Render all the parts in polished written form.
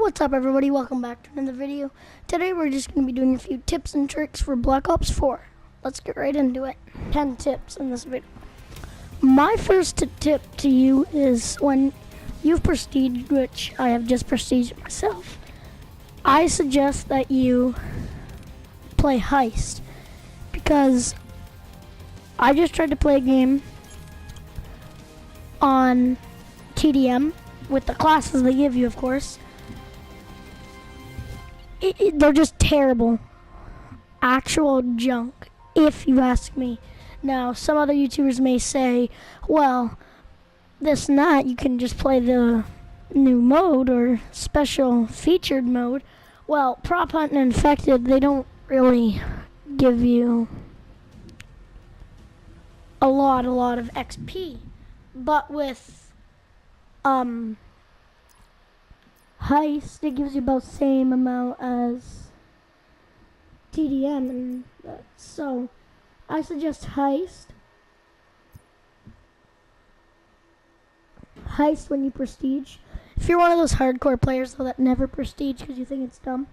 What's up, everybody? Welcome back to another video. Today we're just going to be doing a few tips and tricks for Black Ops 4. Let's get right into it. 10 tips in this video. My first tip to you is when you've prestiged, which I have just prestiged myself, I suggest that you play Heist, because I just tried to play a game on TDM with the classes they give you, of course. They're just terrible. Actual junk, if you ask me. Now, some other YouTubers may say, well, this and that, you can just play the new mode or special featured mode. Well, Prop Hunt and Infected, they don't really give you a lot of XP. But with Heist, it gives you about the same amount as TDM, and so I suggest Heist. Heist when you prestige. If you're one of those hardcore players though that never prestige because you think it's dumb,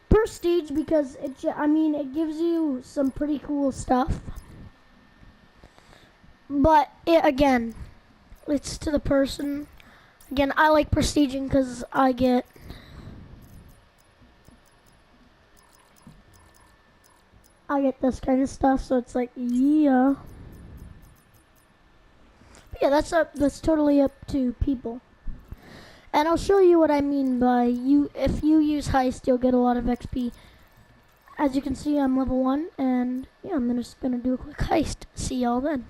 prestige because it gives you some pretty cool stuff. But again, it's to the person. Again, I like prestiging because I get this kind of stuff, so it's like, yeah. But yeah, that's totally up to people. And I'll show you what I mean by if you use Heist, you'll get a lot of XP. As you can see, I'm level 1, and yeah, I'm just gonna do a quick Heist. See y'all then.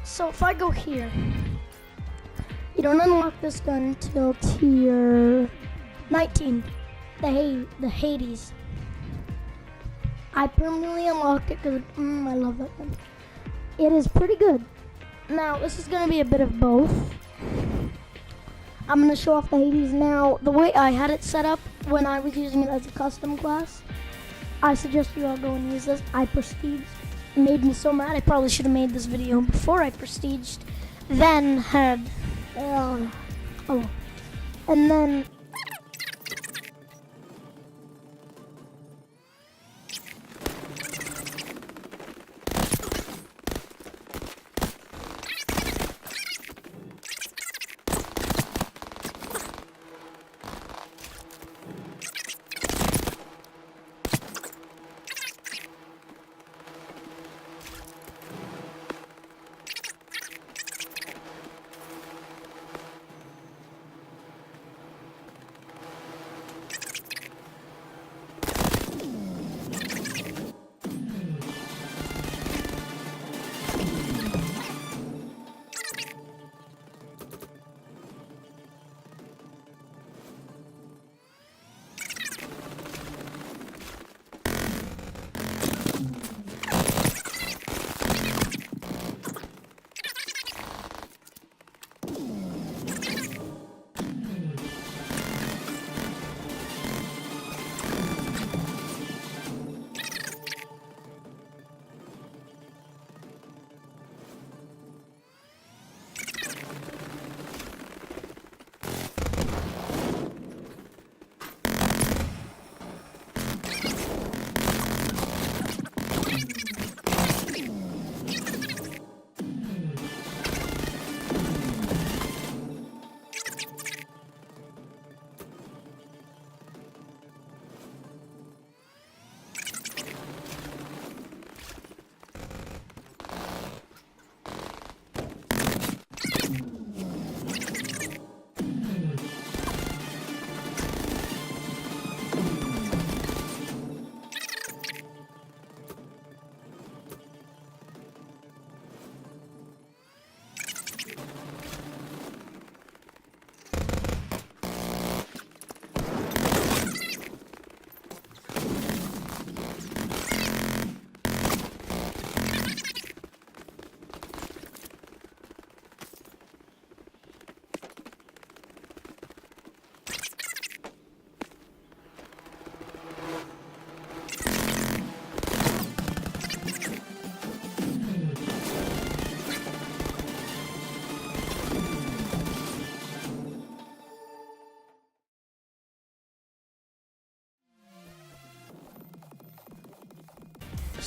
So if I go here, you don't unlock this gun till tier 19, the Hades. I permanently unlocked it because I love that gun. It is pretty good. Now this is going to be a bit of both. I'm going to show off the Hades now. The way I had it set up when I was using it as a custom class, I suggest you all go and use this. I prestiged. It made me so mad. I probably should have made this video before I prestiged, then had and then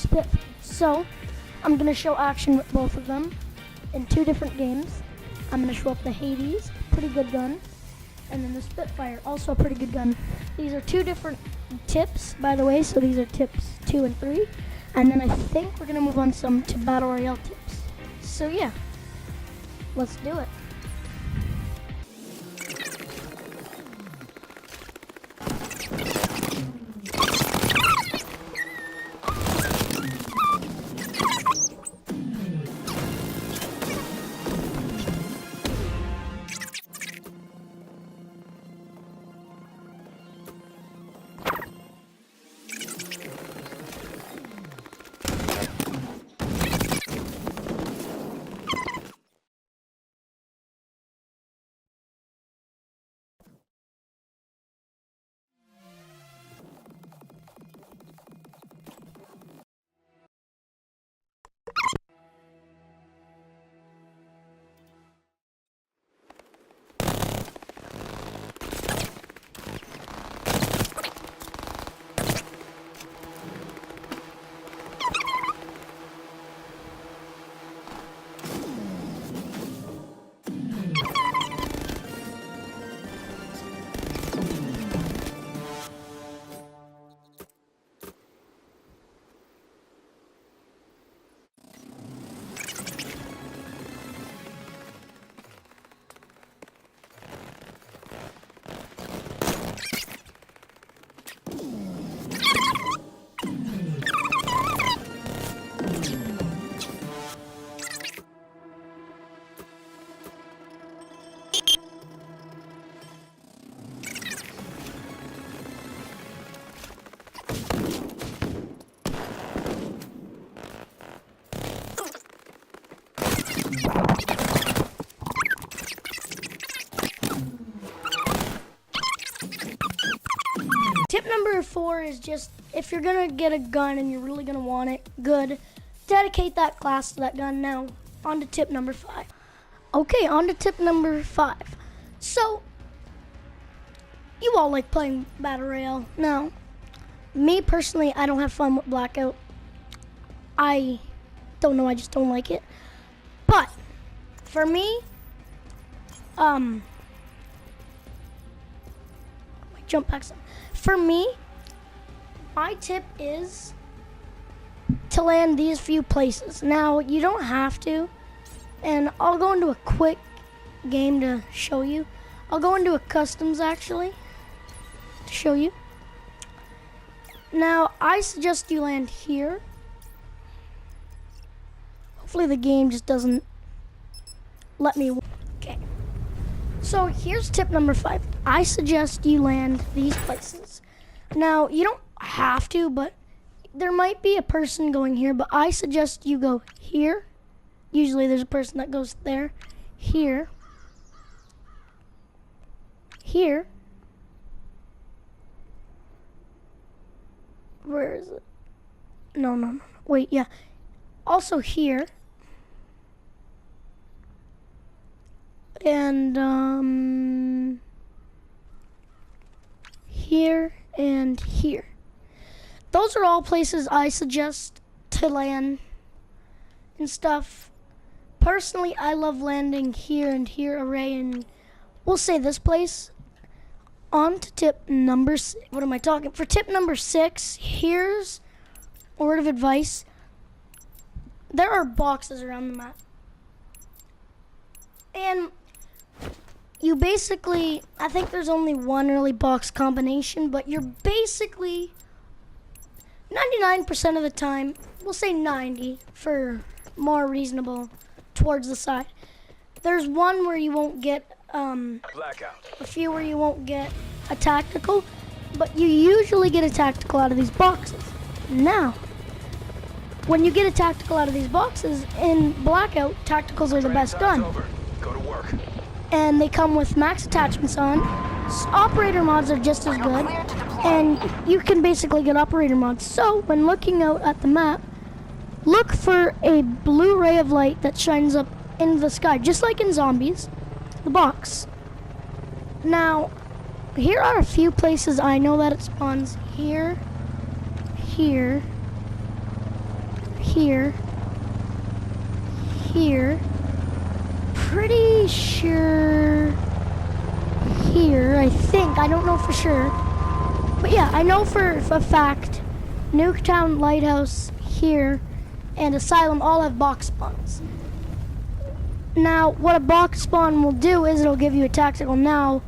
spit. So I'm gonna show action with both of them in 2 different games. I'm gonna show up the Hades, pretty good gun, and then the Spitfire, also a pretty good gun. These are 2 different tips, by the way, so these are tips 2 and 3. And then I think we're gonna move on to Battle Royale tips. So yeah, let's do it. Tip number 4 is just, if you're gonna get a gun and you're really gonna want it, good, dedicate that class to that gun. Now, on to tip number 5. Okay, on to tip number 5. So, you all like playing Battle Royale. Now, me personally, I don't have fun with Blackout. I don't know, I just don't like it. But, for me, jump back some. For me, my tip is to land these few places. Now, you don't have to, and I'll go into a quick game to show you. I'll go into a customs actually to show you. Now, I suggest you land here. Hopefully the game just doesn't let me. Okay. So here's tip number 5. I suggest you land these places. Now, you don't have to, but there might be a person going here, but I suggest you go here. Usually there's a person that goes there, here, here. Where is it? No. Wait, yeah. Also here. And here and here. Those are all places I suggest to land and stuff. Personally, I love landing here and here, array, and we'll say this place. On to tip number 6. What am I talking? For tip number 6, here's a word of advice. There are boxes around the map. And you basically, I think there's only one early box combination, but you're basically 99% of the time, we'll say 90 for more reasonable, towards the side. There's one where you won't get Blackout. a few where you won't get a tactical, but you usually get a tactical out of these boxes. Now, when you get a tactical out of these boxes, in Blackout, tacticals are the best gun. Over. Go to work. And they come with max attachments on. Operator mods are just as good, and you can basically get operator mods. So when looking out at the map, look for a blue ray of light that shines up in the sky, just like in Zombies, the box. Now, here are a few places I know that it spawns. Here, here, here, pretty sure here, I think. I don't know for sure. But yeah, I know for a fact, Nuketown, Lighthouse, here, and Asylum all have box spawns. Now, what a box spawn will do is it'll give you a tactical now.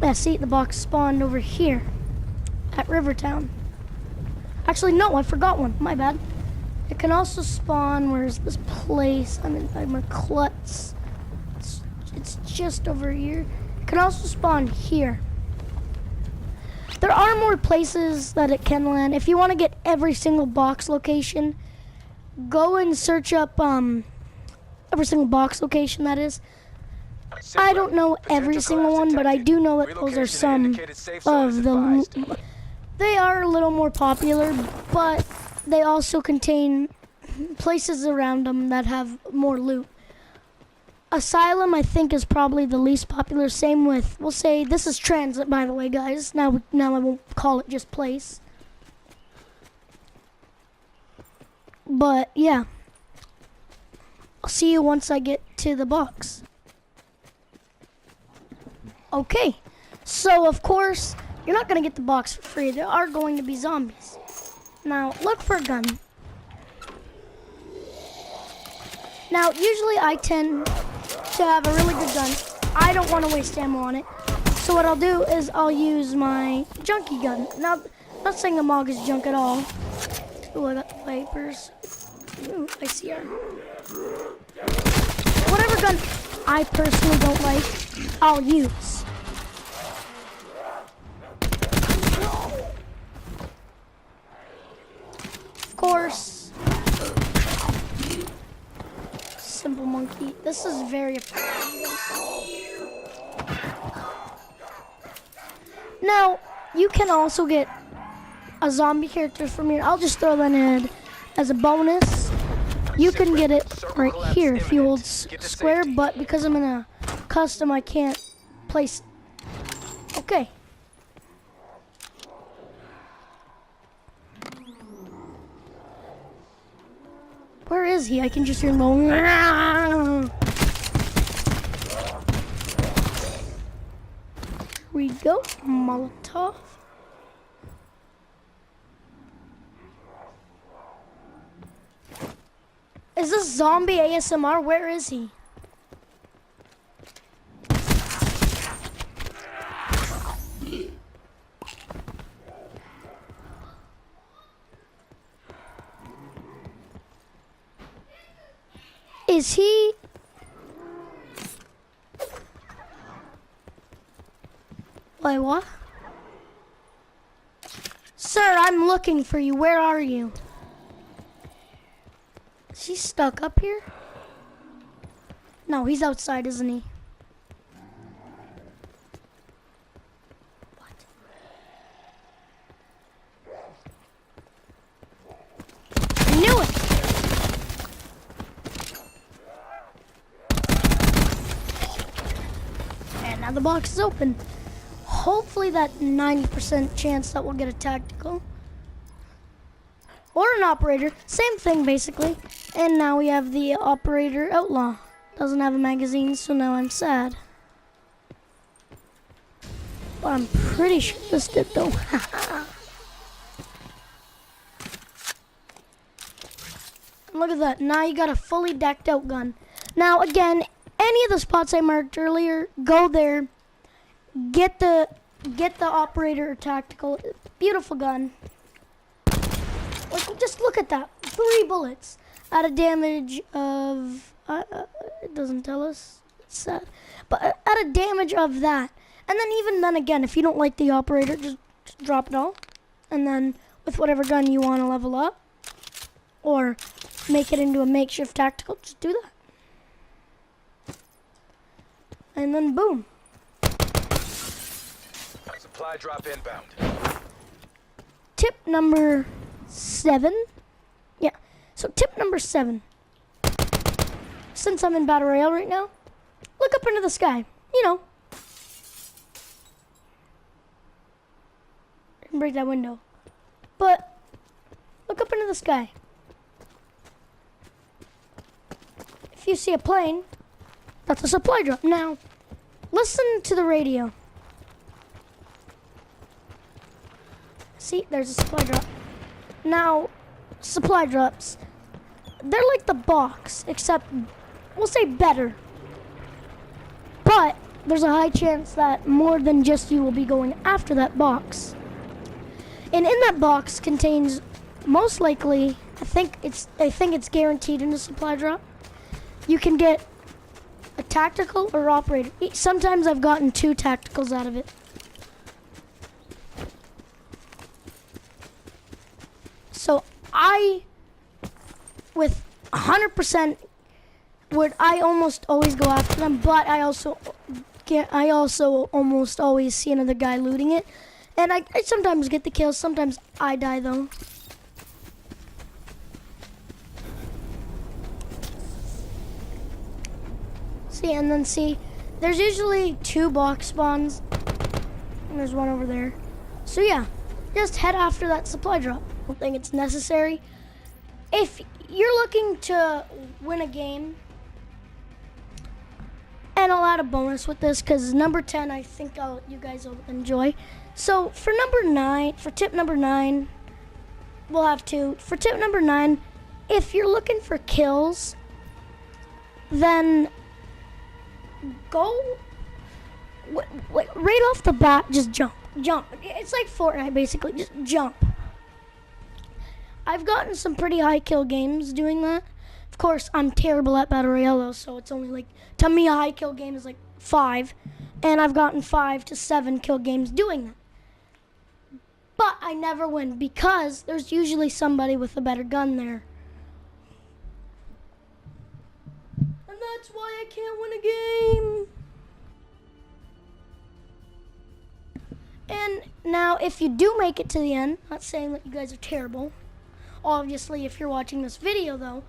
Yeah, see, the box spawned over here at Rivertown. Actually, no, I forgot one. My bad. It can also spawn, where's this place? I'm in by McClutz. It's just over here. It can also spawn here. There are more places that it can land. If you want to get every single box location, go and search up every single box location, that is. I don't know every single one, but I do know that those are some of the... They are a little more popular, but they also contain places around them that have more loot. Asylum, I think, is probably the least popular. Same with, we'll say, this is Transit, by the way, guys. Now I won't call it just place. But, yeah. I'll see you once I get to the box. Okay, so of course, you're not going to get the box for free. There are going to be zombies. Now, look for a gun. Now, usually I tend to have a really good gun. I don't want to waste ammo on it. So what I'll do is I'll use my junkie gun. Now, I'm not saying the MOG is junk at all. Ooh, I got the Vipers. Ooh, ICR. Whatever gun I personally don't like, I'll use. Of course. Simple monkey. This is very effective. Now, you can also get a zombie character from here. I'll just throw that in as a bonus. You can get it right here if you hold square, but because I'm in a custom, I can't place it. Okay. Where is he? I can just hear him going. Here we go. Molotov. Is this zombie ASMR? Where is he? Is he? Wait, what? Sir, I'm looking for you. Where are you? Is he stuck up here? No, he's outside, isn't he? What? I knew it! And now the box is open. Hopefully that 90% chance that we'll get a tactical. Or an operator. Same thing, basically. And now we have the operator outlaw. Doesn't have a magazine, so now I'm sad. But I'm pretty sure this did, though. Look at that. Now you got a fully decked out gun. Now, again, any of the spots I marked earlier, go there. Get the operator tactical. Beautiful gun. Like, just look at that. 3 bullets at a damage of... it doesn't tell us. It's sad. But at a damage of that. And then even then again, if you don't like the operator, just drop it all. And then with whatever gun you want to level up. Or make it into a makeshift tactical, just do that. And then boom. Supply drop inbound. Tip number 7. Yeah. So tip number 7. Since I'm in Battle Royale right now, look up into the sky. You know. Break that window. But look up into the this guy. If you see a plane, that's a supply drop. Now, listen to the radio. See, there's a supply drop. Now, supply drops, they're like the box, except we'll say better. But there's a high chance that more than just you will be going after that box. And in that box contains, most likely, I think it's guaranteed in a supply drop, you can get a tactical or operator. Sometimes I've gotten 2 tacticals out of it. So with 100%, I almost always go after them, but I also almost always see another guy looting it, and I sometimes get the kills. Sometimes I die though. See, there's usually 2 box spawns, and there's one over there. So yeah, just head after that supply drop. I don't think it's necessary. If you're looking to win a game, and I'll add a bonus with this because number 10, I think you guys will enjoy. So for tip number 9, we'll have 2. For tip number 9, if you're looking for kills, then go right off the bat, just jump. It's like Fortnite basically, just jump. I've gotten some pretty high kill games doing that. Of course, I'm terrible at Battle Royale though, so it's only like, to me a high kill game is like 5, and I've gotten 5 to 7 kill games doing that. But I never win because there's usually somebody with a better gun there. And that's why I can't win a game. And now, if you do make it to the end, not saying that you guys are terrible. Obviously, if you're watching this video, though,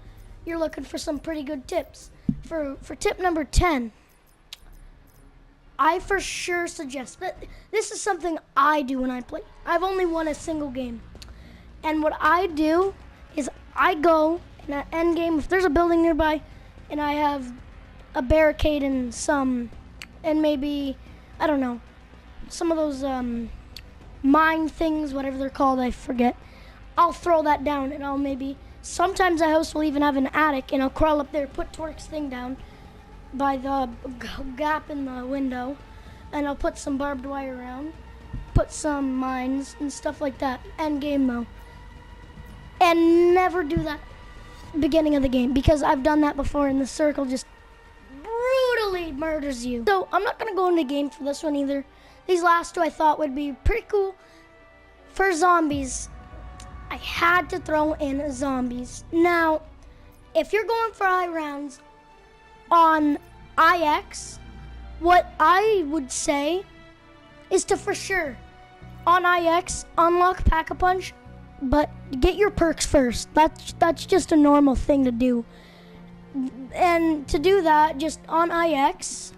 you're looking for some pretty good tips. For tip number 10, I for sure suggest that this is something I do when I play. I've only won a single game. And what I do is I go in that end game, if there's a building nearby, and I have a barricade and maybe, I don't know, some of those mine things, whatever they're called, I forget. I'll throw that down, and sometimes a house will even have an attic, and I'll crawl up there, put Torque's thing down by the gap in the window, and I'll put some barbed wire around, put some mines and stuff like that. End game though. And never do that beginning of the game, because I've done that before, and the circle just brutally murders you. So I'm not going to go into game for this one either. These last 2 I thought would be pretty cool. For zombies, I had to throw in zombies. Now, if you're going for high rounds on IX, what I would say is to for sure on IX unlock Pack-a-Punch, but get your perks first. That's just a normal thing to do. And to do that, just on IX,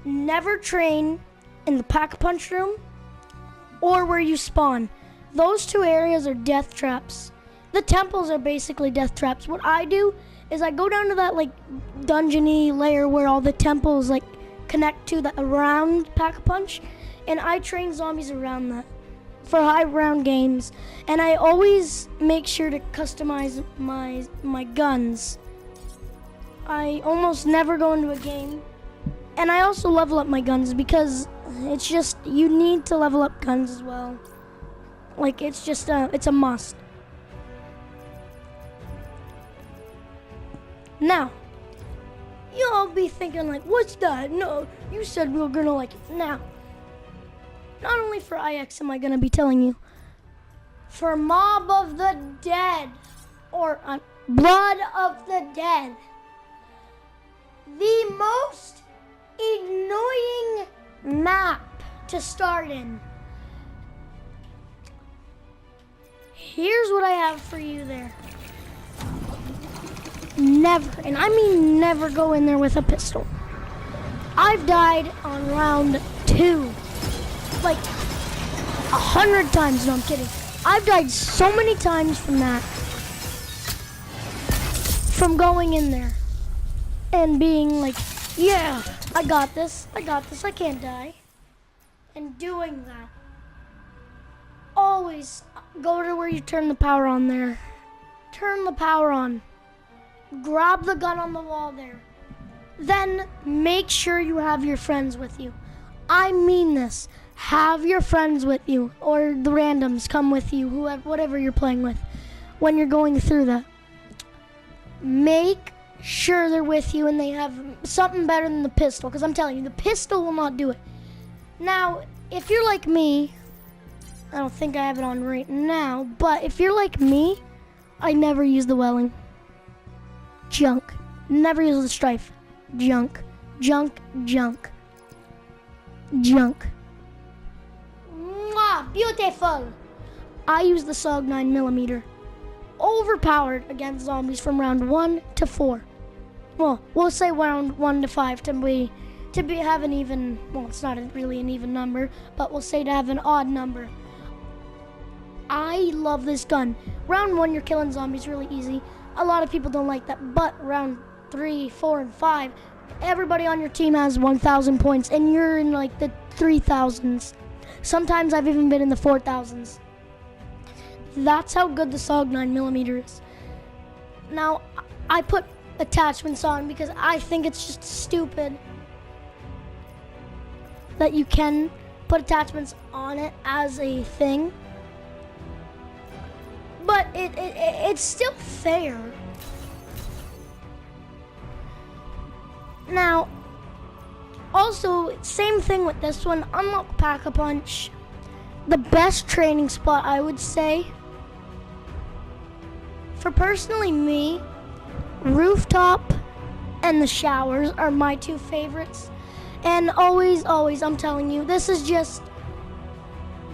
never train in the Pack-a-Punch room or where you spawn. Those 2 areas are death traps. The temples are basically death traps. What I do is I go down to that like dungeon-y layer where all the temples like connect to the around Pack-a-Punch, and I train zombies around that for high round games. And I always make sure to customize my guns. I almost never go into a game, and I also level up my guns because it's just, you need to level up guns as well. Like, it's just it's a must. Now, you'll be thinking like, what's that? No, you said we were gonna like it. Now, not only for IX am I gonna be telling you, for Mob of the Dead, or Blood of the Dead, the most annoying map to start in. Here's what I have for you there. Never, and I mean never, go in there with a pistol. I've died on round 2 like 100 times. No, I'm kidding. I've died so many times from that. from going in there and being like, yeah, I got this, I can't die, and doing that. Always go to where you turn the power on there. Turn the power on. Grab the gun on the wall there. Then make sure you have your friends with you. I mean this. Have your friends with you, or the randoms come with you, whoever, whatever you're playing with, when you're going through that. Make sure they're with you and they have something better than the pistol, because I'm telling you, the pistol will not do it. Now, if you're like me, I don't think I have it on right now, but if you're like me, I never use the Welling. Junk. Never use the Strife. Junk. Junk. Junk. Junk. Mwah, beautiful. I use the SOG 9mm. Overpowered against zombies from round 1 to 4. Well, we'll say round 1 to 5 to have an even, well, it's not really an even number, but we'll say to have an odd number. I love this gun. Round 1, you're killing zombies really easy. A lot of people don't like that, but round 3, 4, and 5, everybody on your team has 1,000 points, and you're in like the 3,000s. Sometimes I've even been in the 4,000s. That's how good the SOG 9mm is. Now, I put attachments on because I think it's just stupid that you can put attachments on it as a thing. But it's still fair. Now, also, same thing with this one, unlock Pack-a-Punch. The best training spot, I would say, for personally me, rooftop and the showers are my two favorites. And always, I'm telling you, this is just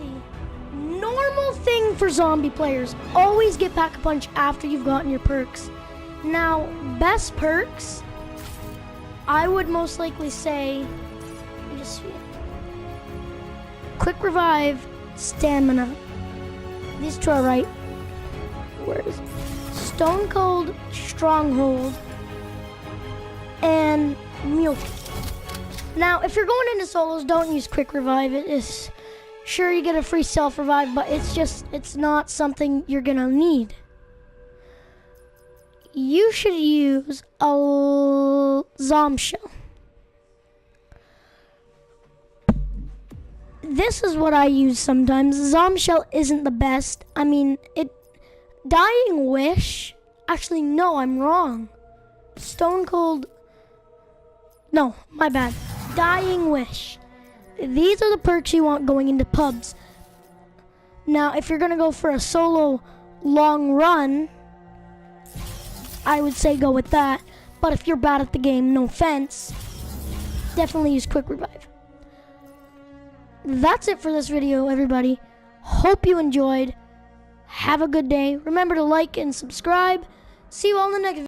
the normal thing for zombie players. Always get Pack-a-Punch after you've gotten your perks. Now, best perks, I would most likely say, Quick Revive, Stamina. These two are right. Where is it? Stone Cold, Stronghold, and Mule Kick. Now, if you're going into solos, don't use Quick Revive. It is sure you get a free self revive, but it's not something you're gonna need. You should use a Zombshell. This is what I use sometimes. Zombshell isn't the best. I mean, Dying Wish. Actually, no, I'm wrong. Stone Cold. No, my bad. Dying Wish. These are the perks you want going into pubs. Now, if you're gonna go for a solo long run, I would say go with that. But if you're bad at the game, no offense, definitely use Quick Revive. That's it for this video, everybody. Hope you enjoyed. Have a good day. Remember to like and subscribe. See you all in the next video.